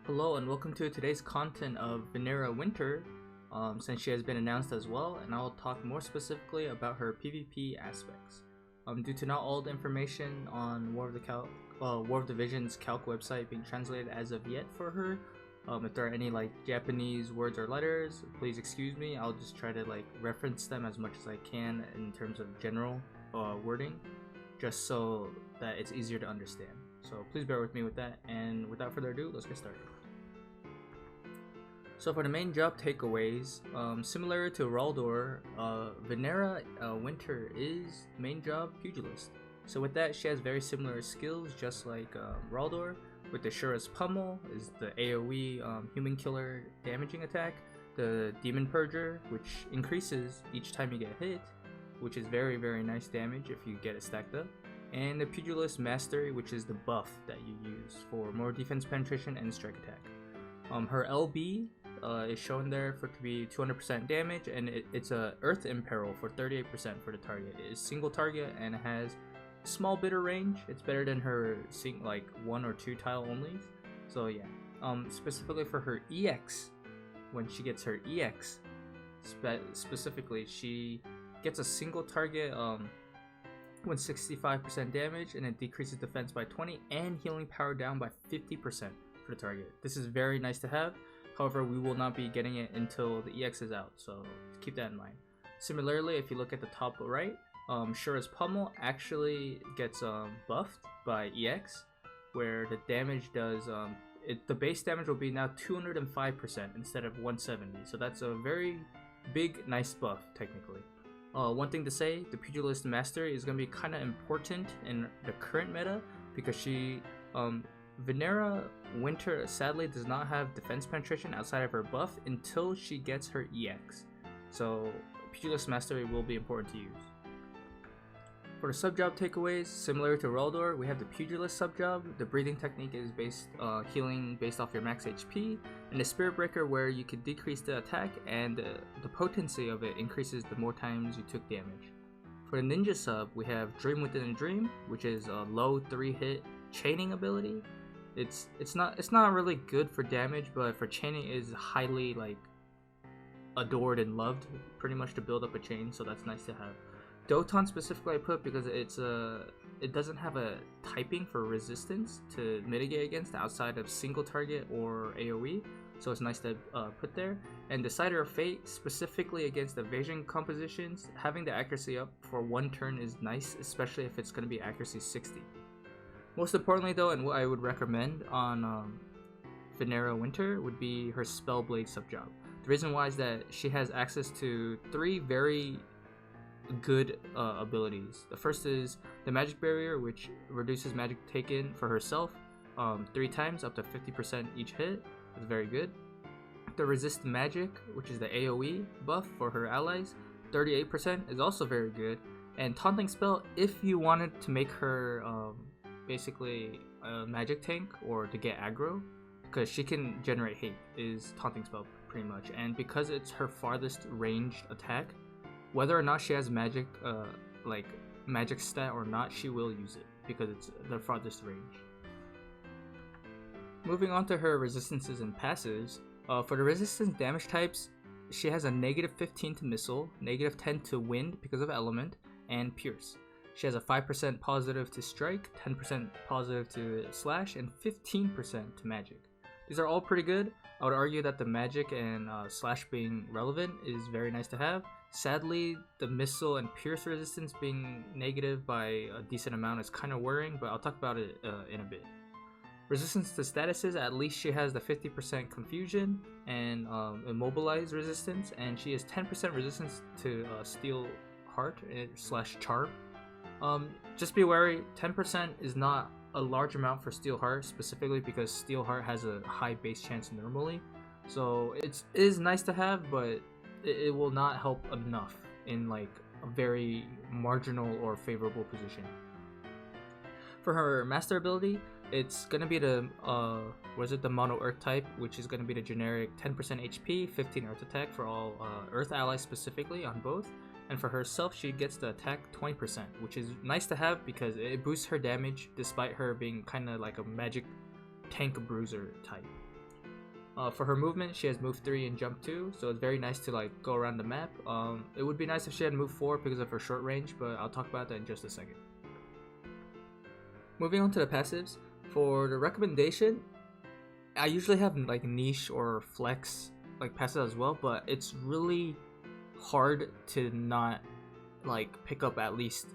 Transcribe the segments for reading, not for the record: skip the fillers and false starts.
Hello and welcome to today's content of Vinera Winter, since she has been announced as well, and I'll talk more specifically about her PvP aspects. Due to not all the information on War of the Vision's calc website being translated as of yet for her, if there are any Japanese words or letters, please excuse me. I'll just try to reference them as much as I can in terms of general wording, just so that it's easier to understand. So please bear with me with that, and without further ado, let's get started. So for the main job takeaways, similar to Raldor, Vinera Winter is main job pugilist. So with that, she has very similar skills, just like Raldor, with the Shura's Pummel is the AoE human killer damaging attack, the Demon Purger, which increases each time you get hit, which is very nice damage if you get it stacked up, and the Pugilist Mastery, which is the buff that you use for more defense penetration and strike attack. Her LB is shown there for it to be 200% damage, and it's a Earth Imperil for 38% for the target. It is single target and it has small bit of range. It's better than her one or two tile only. So yeah, specifically for her EX, when she gets her EX, specifically she gets a single target when 65% damage, and it decreases defense by 20 and healing power down by 50% for the target. This is very nice to have. However, we will not be getting it until the EX is out, so keep that in mind. Similarly, if you look at the top right, Shura's Pummel actually gets buffed by EX, where the damage does the base damage will be now 205% instead of 170. So that's a very big, nice buff technically. One thing to say, the Pugilist Mastery is going to be kind of important in the current meta because she, Vinera Winter sadly does not have defense penetration outside of her buff until she gets her EX. So Pugilist Mastery will be important to use. For the sub-job takeaways, similar to Raldor, we have the Pugilist sub-job. The breathing technique is healing based off your max HP, and the Spirit Breaker where you could decrease the attack and the potency of it increases the more times you took damage. For the Ninja sub, we have Dream Within a Dream, which is a low 3-hit chaining ability. It's not really good for damage, but for chaining it is highly adored and loved, pretty much to build up a chain, so that's nice to have. Doton specifically I put because it doesn't have a typing for resistance to mitigate against outside of single target or AoE, so it's nice to put there. And Decider of Fate, specifically against evasion compositions, having the accuracy up for one turn is nice, especially if it's going to be accuracy 60. Most importantly though, and what I would recommend on Vinera Winter would be her Spellblade subjob. The reason why is that she has access to 3 very good abilities. The first is the Magic Barrier, which reduces magic taken for herself 3 times up to 50% each hit. It's very good. The Resist Magic, which is the AoE buff for her allies, 38% is also very good. And Taunting Spell, if you wanted to make her basically a magic tank or to get aggro, because she can generate hate, is Taunting Spell pretty much. And because it's her farthest ranged attack, whether or not she has magic magic stat or not, she will use it because it's the farthest range. Moving on to her resistances and passives, for the resistance damage types, she has a -15 to missile, -10 to wind because of element, and pierce. She has a 5% positive to strike, 10% positive to slash, and 15% to magic. These are all pretty good. I would argue that the magic and slash being relevant is very nice to have. Sadly, the missile and pierce resistance being negative by a decent amount is kind of worrying, but I'll talk about it in a bit. Resistance to statuses, at least she has the 50% confusion and immobilize resistance, and she has 10% resistance to steel heart / charm. Just be wary, 10% is not a large amount for steel heart, specifically because steel heart has a high base chance normally. So it is nice to have, but it will not help enough in a very marginal or favorable position. For her master ability, it's gonna be the the mono earth type, which is gonna be the generic 10% HP, 15 earth attack for all earth allies specifically on both. And for herself, she gets the attack 20%, which is nice to have because it boosts her damage despite her being kind of like a magic tank bruiser type. For her movement, she has move 3 and jump 2, so it's very nice to like go around the map. It would be nice if she had move 4 because of her short range, but I'll talk about that in just a second. Moving on to the passives, for the recommendation, I usually have like niche or flex like passives as well, but it's really hard to not like pick up at least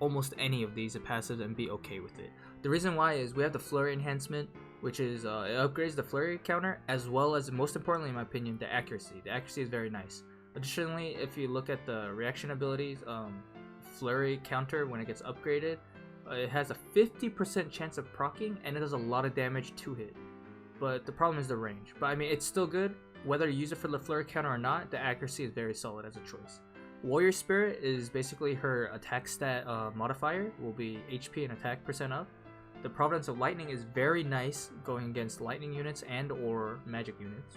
almost any of these passives and be okay with it. The reason why is we have the flurry enhancement, which is it upgrades the flurry counter, as well as, most importantly in my opinion, the accuracy. The accuracy is very nice. Additionally, if you look at the reaction abilities, flurry counter, when it gets upgraded, it has a 50% chance of proccing, and it does a lot of damage to hit. But the problem is the range. But I mean, it's still good. Whether you use it for the flurry counter or not, the accuracy is very solid as a choice. Warrior Spirit is basically her attack stat modifier, will be HP and attack percent up. The Providence of Lightning is very nice going against lightning units and or magic units.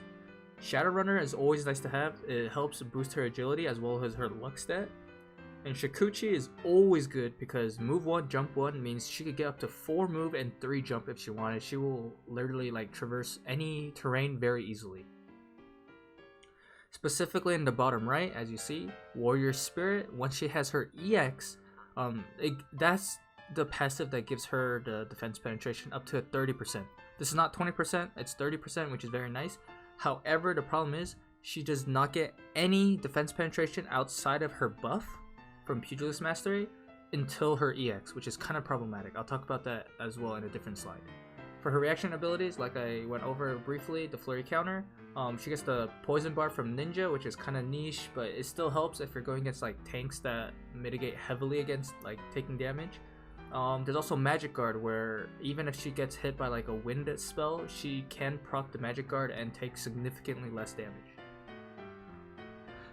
Shadow Runner is always nice to have. It helps boost her agility as well as her luck stat. And Shikuchi is always good because move 1, jump 1 means she could get up to 4 move and 3 jump if she wanted. She will literally like traverse any terrain very easily. Specifically in the bottom right, as you see, Warrior Spirit, once she has her EX, that's the passive that gives her the defense penetration up to 30%. This is not 20%, it's 30%, which is very nice. However, the problem is she does not get any defense penetration outside of her buff from Pugilist Mastery until her EX, which is kind of problematic. I'll talk about that as well in a different slide. For her reaction abilities, like I went over briefly, the flurry counter, she gets the poison bar from Ninja, which is kind of niche, but it still helps if you're going against like tanks that mitigate heavily against like taking damage. There's also Magic Guard, where even if she gets hit by like a wind spell, she can proc the Magic Guard and take significantly less damage.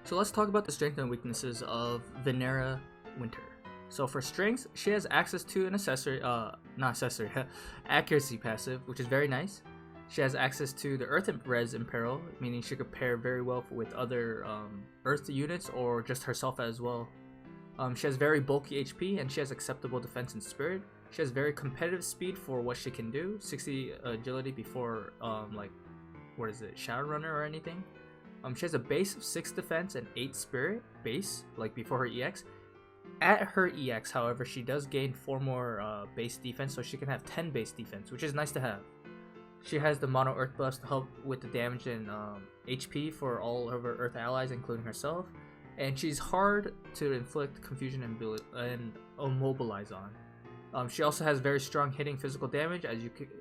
So let's talk about the strengths and weaknesses of Vinera Winter. So for strengths, she has access to an accuracy passive, which is very nice. She has access to the Earth Res Imperil, meaning she could pair very well with other Earth units or just herself as well. She has very bulky HP and she has acceptable defense and spirit. She has very competitive speed for what she can do, 60 agility before Shadow Runner or anything. She has a base of 6 defense and 8 spirit base, like before her EX. At her EX, however, she does gain 4 more base defense, so she can have 10 base defense, which is nice to have. She has the Mono Earth buffs to help with the damage and HP for all of her Earth allies, including herself. And she's hard to inflict confusion and immobilize on. She also has very strong hitting physical damage, as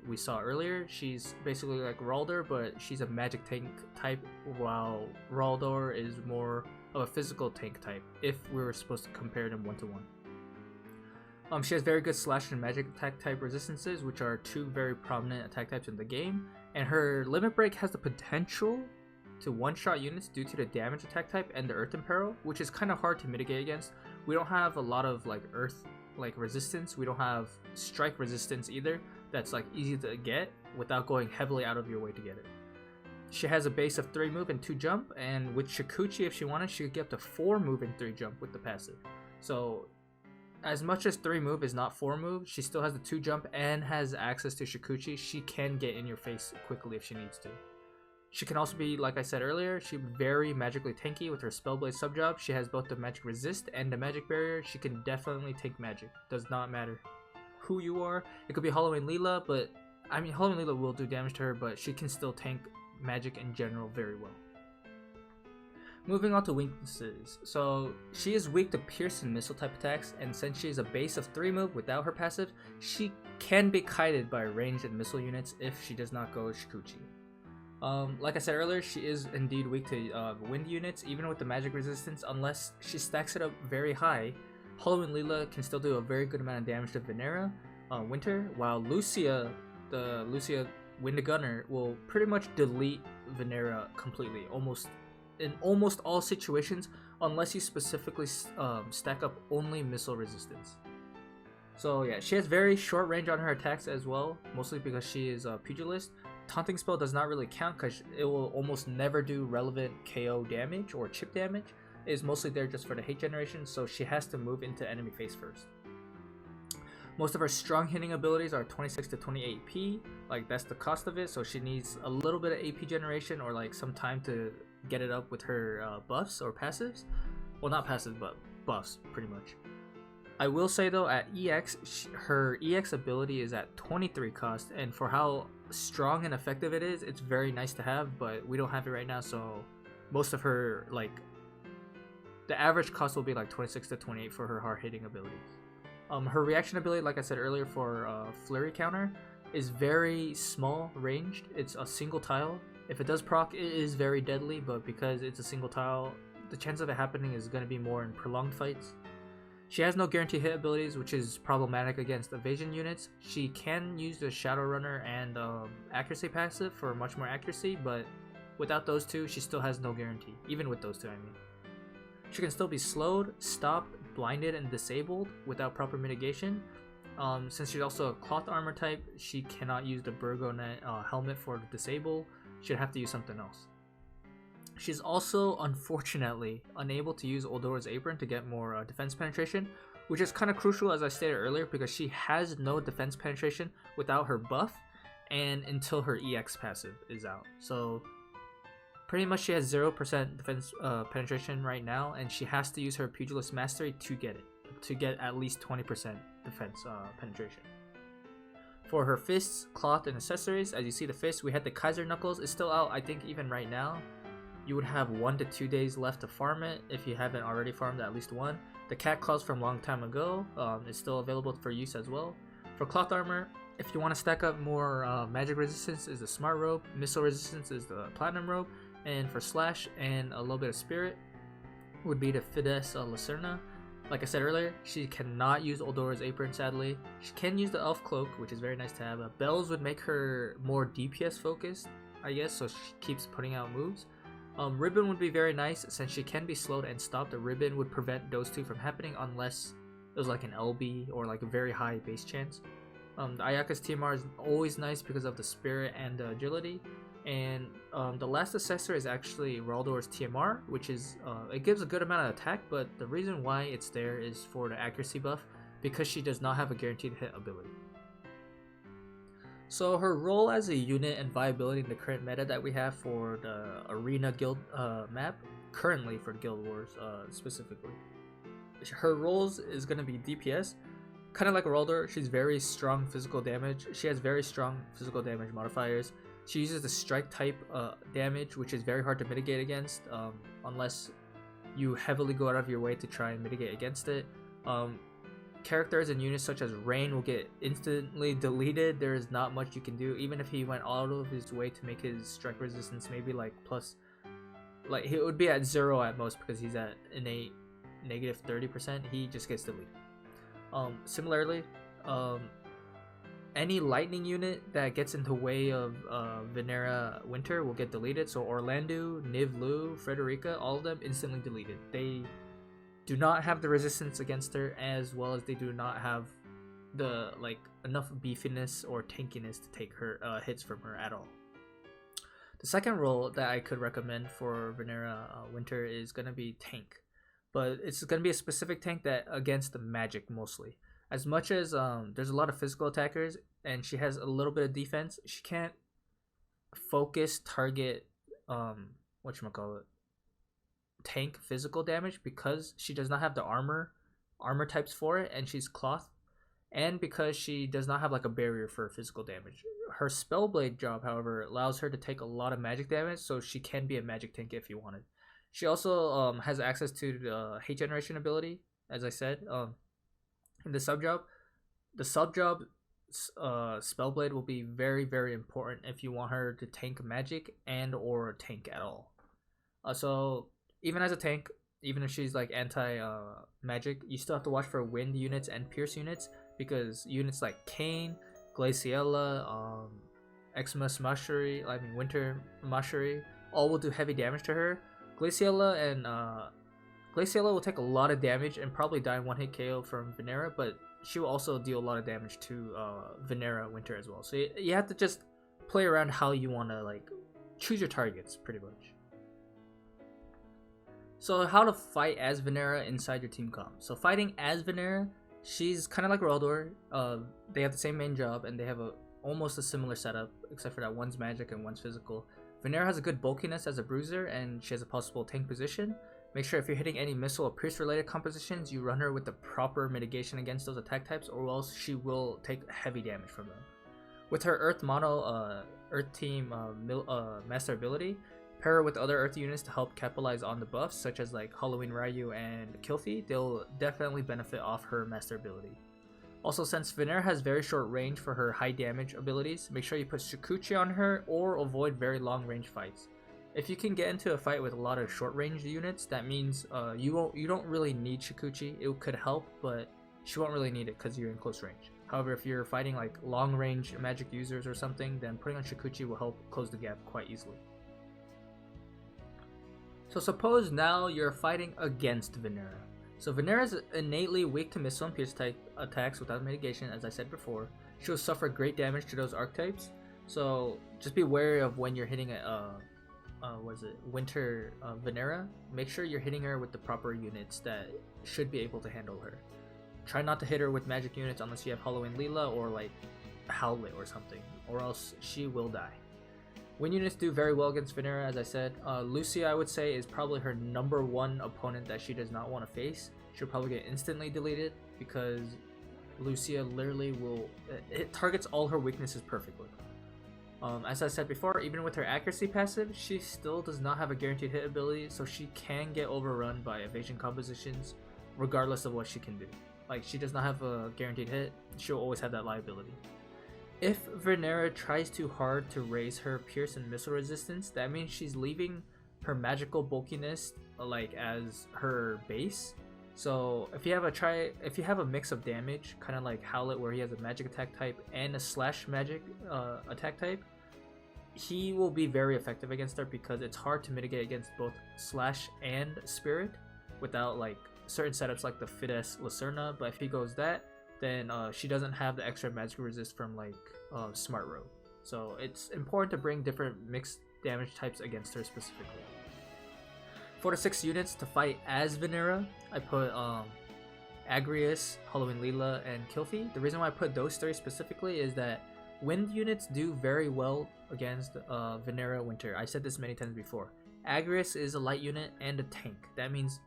we saw earlier. She's basically like Raldor, but she's a magic tank type, while Raldor is more of a physical tank type, if we were supposed to compare them 1-to-1. She has very good slash and magic attack type resistances, which are 2 very prominent attack types in the game. And her Limit Break has the potential to one-shot units due to the damage attack type and the Earth Imperil, which is kind of hard to mitigate against. We don't have a lot of like Earth resistance. We don't have strike resistance either. That's like easy to get without going heavily out of your way to get it. She has a base of 3 move and 2 jump, and with Shikuchi, if she wanted, she could get up to 4 move and 3 jump with the passive. So as much as 3 move is not 4 move, she still has the 2 jump and has access to Shikuchi. She can get in your face quickly if she needs to. She can also be, like I said earlier, she's very magically tanky with her Spellblade subjob. She has both the magic resist and the magic barrier. She can definitely tank magic. Does not matter who you are. It could be Halloween Leela, but I mean Halloween Leela will do damage to her, but she can still tank magic in general very well. Moving on to weaknesses. So she is weak to pierce and missile type attacks, and since she is a base of 3 move without her passive, she can be kited by ranged and missile units if she does not go Shikuchi. Like I said earlier, she is indeed weak to wind units, even with the magic resistance, unless she stacks it up very high. Halloween Leela can still do a very good amount of damage to Vinera Winter, while Lucia, the Lucia Wind Gunner, will pretty much delete Vinera completely, in almost all situations, unless you specifically stack up only missile resistance. So yeah, she has very short range on her attacks as well, mostly because she is a pugilist. Taunting spell does not really count because it will almost never do relevant KO damage or chip damage. It is mostly there just for the hate generation, so she has to move into enemy face first. Most of her strong hitting abilities are 26 to 28 P, like that's the cost of it, so she needs a little bit of AP generation or like some time to get it up with her buffs or passives. Well, not passives, but buffs, pretty much. I will say though, at EX, her EX ability is at 23 cost, and for how strong and effective it is, it's very nice to have, but we don't have it right now, so most of her, like, the average cost will be like 26 to 28 for her hard hitting abilities. Her reaction ability, like I said earlier, for Flurry counter is very small ranged. It's a single tile. If it does proc, it is very deadly, but because it's a single tile, the chance of it happening is going to be more in prolonged fights. She has no guaranteed hit abilities, which is problematic against evasion units. She can use the Shadow Runner and accuracy passive for much more accuracy, but without those two, she still has no guarantee. Even with those two, I mean. She can still be slowed, stopped, blinded, and disabled without proper mitigation. Since she's also a cloth armor type, she cannot use the Burgonet helmet for the disable. She'd have to use something else. She's also, unfortunately, unable to use Oldora's apron to get more defense penetration, which is kind of crucial, as I stated earlier, because she has no defense penetration without her buff and until her EX passive is out. So pretty much she has 0% defense penetration right now, and she has to use her Pugilist Mastery to get it, to get at least 20% defense penetration. For her fists, cloth, and accessories, as you see the fist, we had the Kaiser Knuckles. It's still out, I think, even right now. You would have 1 to 2 days left to farm it if you haven't already farmed at least one. The Cat Claws from long time ago is still available for use as well. For cloth armor, if you want to stack up more magic resistance, is the Smart Robe. Missile resistance is the Platinum Robe. And for slash and a little bit of spirit would be the Fides Lucerna. Like I said earlier, she cannot use Oldora's apron, sadly. She can use the Elf Cloak, which is very nice to have. Bells would make her more DPS focused, I guess, so she keeps putting out moves. Ribbon would be very nice, since she can be slowed and stopped. The Ribbon would prevent those two from happening unless it was like an LB or like a very high base chance. The Ayaka's TMR is always nice because of the spirit and the agility. And the last accessory is actually Raldor's TMR, which is, it gives a good amount of attack, but the reason why it's there is for the accuracy buff, because she does not have a guaranteed hit ability. So her role as a unit and viability in the current meta that we have for the Arena Guild map, currently for Guild Wars specifically, her roles is going to be DPS, kind of like Raldor. She's very strong physical damage. She has very strong physical damage modifiers. She uses the strike type damage, which is very hard to mitigate against unless you heavily go out of your way to try and mitigate against it. Characters and units such as Rain will get instantly deleted. There is not much you can do, even if he went all of his way to make his strike resistance maybe like plus, like he would be at 0 at most because he's at innate negative 30%. He just gets deleted. Similarly, any lightning unit that gets in the way of Vinera Winter will get deleted. So Orlando, Niv Lu, Frederica, all of them instantly deleted. They do not have the resistance against her, as well as they do not have the enough beefiness or tankiness to take her hits from her at all. The second role that I could recommend for Vinera Winter is gonna be tank, but it's gonna be a specific tank that against the magic mostly. As much as there's a lot of physical attackers and she has a little bit of defense, she can't focus target tank physical damage because she does not have the armor types for it, and she's cloth, and because she does not have like a barrier for physical damage. Her Spellblade job, however, allows her to take a lot of magic damage, so she can be a magic tank if you wanted. She also has access to the hate generation ability, as I said. In the sub job Spellblade will be very, very important if you want her to tank magic and or tank at all. So even as a tank, even if she's like anti magic, you still have to watch for wind units and pierce units, because units like Kane, Glaciella, Xmas Mastery, Winter Mastery, all will do heavy damage to her. Glaciella will take a lot of damage and probably die in one hit KO from Vinera, but she will also deal a lot of damage to Vinera Winter as well. So you have to just play around how you want to choose your targets pretty much. So how to fight as Vinera inside your team comp. So fighting as Vinera She's kind of like Raldor. They have the same main job and they have almost a similar setup, except for that one's magic and one's physical. Vinera has a good bulkiness as a bruiser, and she has a possible tank position. Make sure if you're hitting any missile or pierce related compositions, you run her with the proper mitigation against those attack types, or else she will take heavy damage from them. With her Earth Mono Earth Team Master ability, pair her with other Earth units to help capitalize on the buffs, such as like Halloween Ryu and Kilfi. They'll definitely benefit off her Master ability. Also, since Vinera has very short range for her high damage abilities, make sure you put Shikuchi on her or avoid very long range fights. If you can get into a fight with a lot of short range units, that means you don't really need Shikuchi. It could help, but she won't really need it because you're in close range. However, if you're fighting like long range magic users or something, then putting on Shikuchi will help close the gap quite easily. So suppose now you're fighting against Vinera. So Vinera is innately weak to missile and pierce type attacks without mitigation, as I said before. She will suffer great damage to those archetypes. So just be wary of when you're hitting Winter Vinera. Make sure you're hitting her with the proper units that should be able to handle her. Try not to hit her with magic units unless you have Halloween Leela or like Howlet or something, or else she will die. When units do very well against Vinera, as I said, Lucia I would say is probably her #1 opponent that she does not want to face. She'll probably get instantly deleted because Lucia literally it targets all her weaknesses perfectly. As I said before, even with her accuracy passive, she still does not have a guaranteed hit ability, so she can get overrun by evasion compositions regardless of what she can do. Like, she does not have a guaranteed hit, she'll always have that liability. If Vinera tries too hard to raise her pierce and missile resistance, that means she's leaving her magical bulkiness like as her base. So if you have a mix of damage, kind of like Howlet where he has a magic attack type and a slash magic attack type, he will be very effective against her because it's hard to mitigate against both slash and spirit without like certain setups like the Fides Lacerna. But if he goes that, then she doesn't have the extra magic resist from like Smart Road. So it's important to bring different mixed damage types against her specifically. 4 to 6 units to fight as Vinera, I put Agrius, Halloween Leela, and Kilfi. The reason why I put those 3 specifically is that wind units do very well against Vinera Winter. I said this many times before. Agrius is a light unit and a tank. That means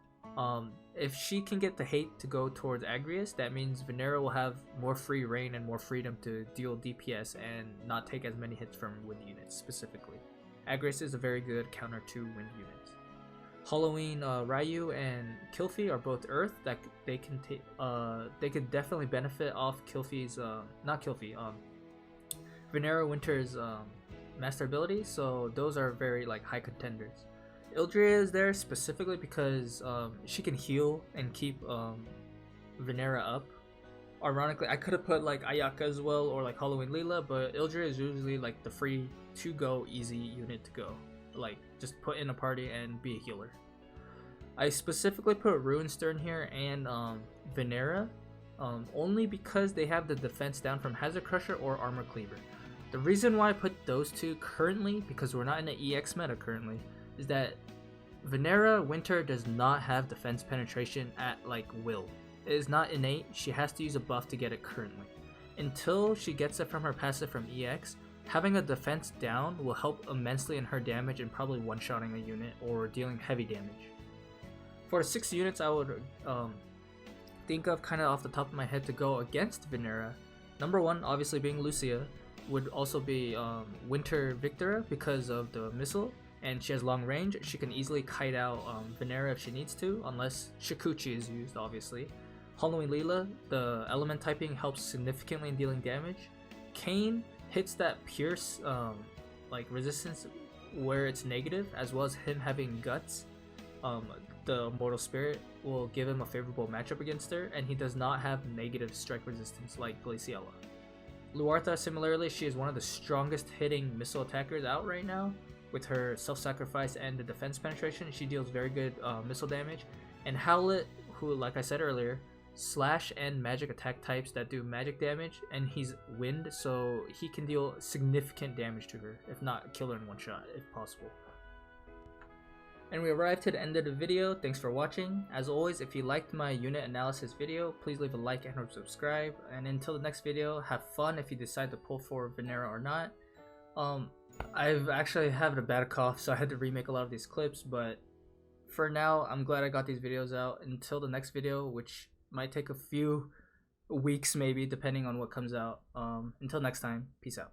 if she can get the hate to go towards Agrius, that means Vinera will have more free reign and more freedom to deal DPS and not take as many hits from wind units specifically. Agrius is a very good counter to wind units. Halloween Ryu and Kilfi are both Earth that they can take. They could definitely benefit off Kilfi's Vinera Winter's master ability. So those are very like high contenders. Ildria is there specifically because she can heal and keep Vinera up. Ironically, I could have put like Ayaka as well or like Halloween Leela, but Ildria is usually like the free to go easy unit to go. Like just put in a party and be a healer. I specifically put Ruinstern here and Vinera only because they have the defense down from Hazard Crusher or Armor Cleaver. The reason why I put those 2 currently, because we're not in the EX meta currently, is that Vinera Winter does not have defense penetration at like will. It is not innate, she has to use a buff to get it currently. Until she gets it from her passive from EX, having a defense down will help immensely in her damage and probably one-shotting a unit or dealing heavy damage. For 6 units I would think of kind of off the top of my head to go against Vinera. #1 obviously being Lucia, would also be Winter Victora because of the missile, and she has long range. She can easily kite out Vinera if she needs to, unless Shikuchi is used obviously. Halloween Leela, the element typing helps significantly in dealing damage. Kane hits that pierce like resistance where it's negative, as well as him having guts. The Immortal Spirit will give him a favorable matchup against her, and he does not have negative strike resistance like Glaciella. Luartha, similarly, she is one of the strongest hitting missile attackers out right now. With her self-sacrifice and the defense penetration, she deals very good missile damage. And Howlet, who, like I said earlier, slash and magic attack types that do magic damage, and he's wind, so he can deal significant damage to her, if not kill her in one shot, if possible. And we arrived to the end of the video. Thanks for watching. As always, if you liked my unit analysis video, please leave a like and or subscribe. And until the next video, have fun if you decide to pull for Vinera or not. I've actually had a bad cough, so I had to remake a lot of these clips, but for now, I'm glad I got these videos out. Until the next video, which might take a few weeks maybe, depending on what comes out. Until next time, peace out.